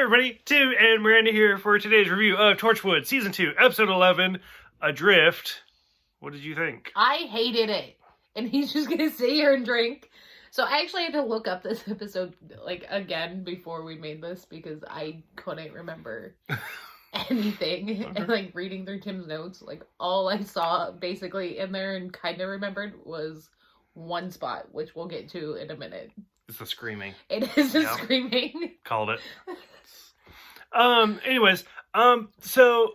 everybody, Tim and Miranda here for today's review of Torchwood, Season 2, Episode 11, Adrift. What did you think? I hated it. And he's just gonna sit here and drink. So I actually had to look up this episode, again before we made this because I couldn't remember anything. Okay. And, reading through Tim's notes, all I saw basically in there and kind of remembered was one spot, which we'll get to in a minute. It's the screaming. It is the screaming. Called it. Anyways, so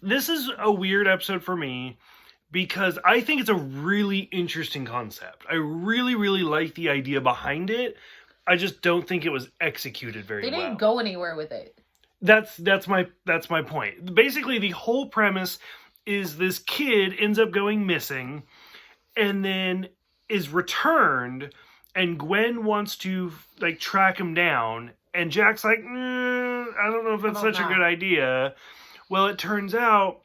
this is a weird episode for me because I think it's a really interesting concept. I really, really like the idea behind it. I just don't think it was executed very well. They didn't go anywhere with it. That's my point. Basically, the whole premise is this kid ends up going missing and then is returned. And Gwen wants to, track him down. And Jack's like, I don't know if that's such a good idea. Well, it turns out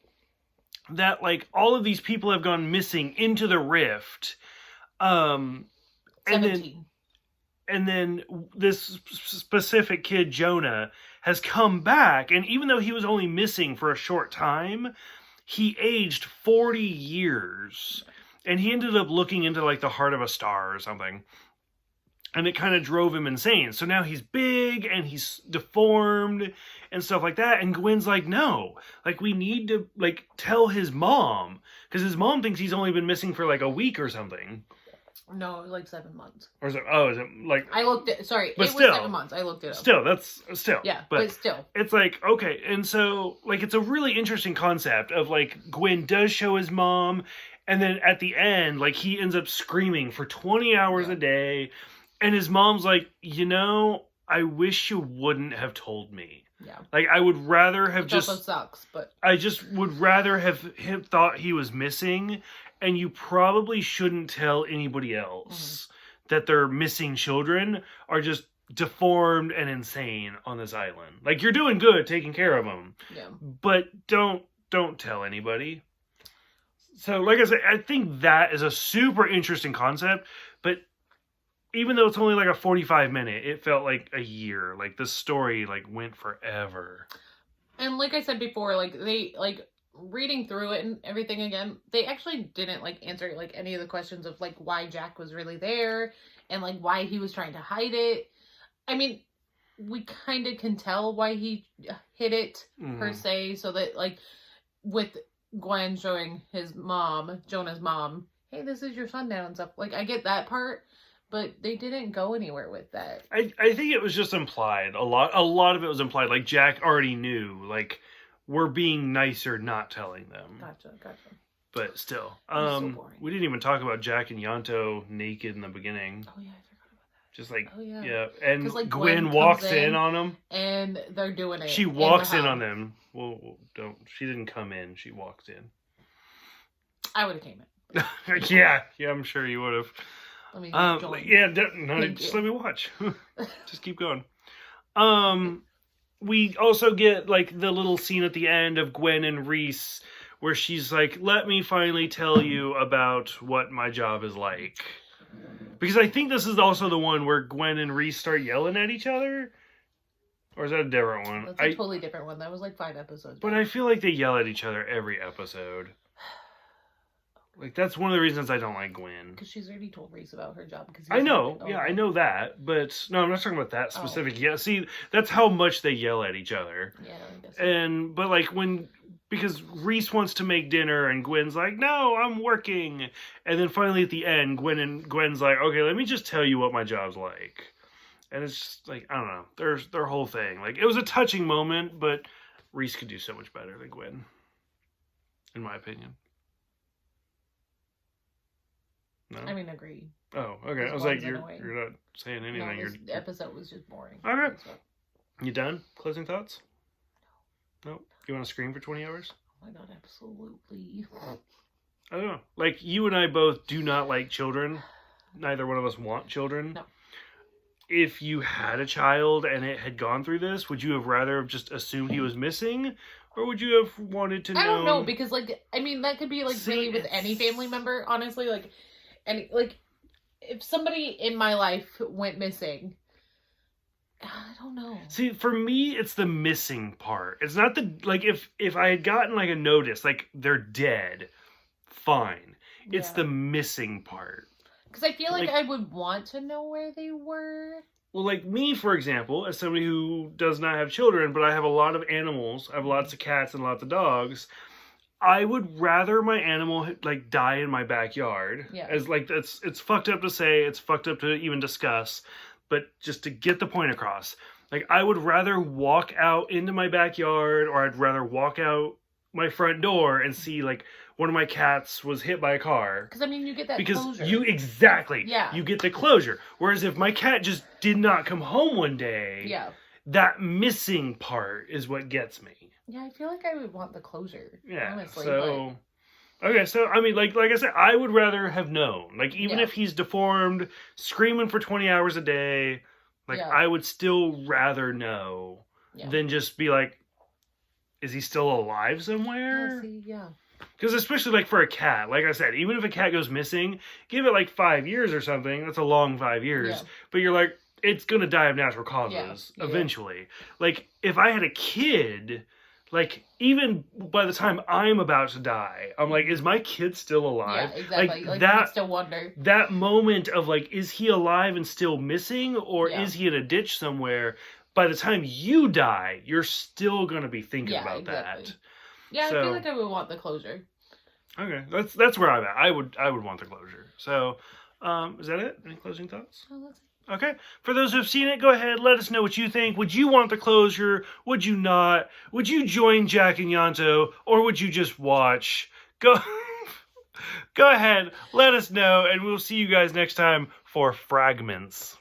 that, all of these people have gone missing into the rift. 17. And then this specific kid, Jonah, has come back. And even though he was only missing for a short time, he aged 40 years. And he ended up looking into, the heart of a star or something. And it kind of drove him insane. So now he's big and he's deformed and stuff like that. And Gwen's like, no, we need to tell his mom. Because his mom thinks he's only been missing for a week or something. No, it was 7 months. Or is it, I looked at, sorry, but it still, was 7 months. I looked it up. Still. Yeah, but still. It's okay. And so, it's a really interesting concept of, Gwen does show his mom. And then at the end, he ends up screaming for 20 hours a day. And his mom's like, I wish you wouldn't have told me. Yeah. I would rather have Which also sucks, but I just would rather have him thought he was missing. And you probably shouldn't tell anybody else that their missing children are just deformed and insane on this island. You're doing good taking care of them. Yeah. But don't tell anybody. So, like I said, I think that is a super interesting concept, but even though it's only a 45-minute, it felt like a year. The story went forever. And like I said before, they reading through it and everything again, they actually didn't answer any of the questions of why Jack was really there and why he was trying to hide it. I mean, we kind of can tell why he hid it per se, so that with Gwen showing his mom, Jonah's mom, hey, this is your son now and stuff. I get that part. But they didn't go anywhere with that. I think it was just implied. A lot of it was implied. Jack already knew. We're being nicer not telling them. Gotcha. But still. So we didn't even talk about Jack and Yanto naked in the beginning. Oh, yeah, I forgot about that. Just yeah. And Gwen walks in on them. And they're doing it. She walks in on them. Well, she didn't come in. She walked in. I would have came in. Yeah, I'm sure you would have. Let me just let me watch. Just keep going. We also get the little scene at the end of Gwen and Reese where she's like, let me finally tell you about what my job is like. Because I think this is also the one where Gwen and Reese start yelling at each other. Or is that a different one? That's a totally different one. That was 5 episodes. But I feel like they yell at each other every episode. That's one of the reasons I don't like Gwen. Because she's already told Reese about her job. I know. Yeah, I know that. But, no, I'm not talking about that specific. Yeah, see, that's how much they yell at each other. Yeah, I guess so. But, because Reese wants to make dinner and Gwen's like, no, I'm working. And then finally at the end, Gwen's like, okay, let me just tell you what my job's like. And it's just, I don't know. Their whole thing. It was a touching moment, but Reese could do so much better than Gwen. In my opinion. No? I mean, agree. Oh, okay. I was like, you're not saying anything. No, this episode was just boring. Okay. You done? Closing thoughts? No. You want to scream for 20 hours? Oh my god, absolutely. I don't know. You and I both do not like children. Neither one of us want children. No. If you had a child and it had gone through this, would you have rather have just assumed he was missing? Or would you have wanted to know? I don't know, because, that could be, really with any family member, honestly, And if somebody in my life went missing, I don't know. See, for me, it's the missing part. It's not the, like, if I had gotten, like, a notice, like, they're dead, fine. It's Yeah. the missing part. Because I feel like I would want to know where they were. Well, like me, for example, as somebody who does not have children, but I have a lot of animals, I have lots of cats and lots of dogs, I would rather my animal, like, die in my backyard. Yeah. As, like, it's fucked up to say, it's fucked up to even discuss, but just to get the point across. Like, I would rather walk out into my backyard, or I'd rather walk out my front door and see, like, one of my cats was hit by a car. Because, I mean, you get that Because closure. exactly. Yeah. You get the closure. Whereas if my cat just did not come home one day, Yeah. that missing part is what gets me. Yeah, I feel like I would want the closure. Yeah. Honestly, So, okay, so I mean, like I said, I would rather have known. Like, even Yeah. if he's deformed, screaming for 20 hours a day, like, Yeah. I would still rather know than just be like, is he still alive somewhere? Yeah. Because especially, like, for a cat, like I said, even if a cat goes missing, give it like 5 years or something. That's a long 5 years. Yeah. But you're like, it's gonna die of natural causes eventually. Like, if I had a kid, like, even by the time I'm about to die, I'm like, is my kid still alive? Yeah, exactly. Like that, you still wonder. that moment of, like, is he alive and still missing, or Yeah. is he in a ditch somewhere? By the time you die, you're still gonna be thinking about that. Yeah, So, I feel like I would want the closure. Okay, that's where I'm at. I would want the closure. So, is that it? Any closing thoughts? Oh, that's it. Okay. For those who've seen it, go ahead. Let us know what you think. Would you want the closure? Would you not? Would you join Jack and Yanto, or would you just watch? Go ahead. Let us know, and we'll see you guys next time for Fragments.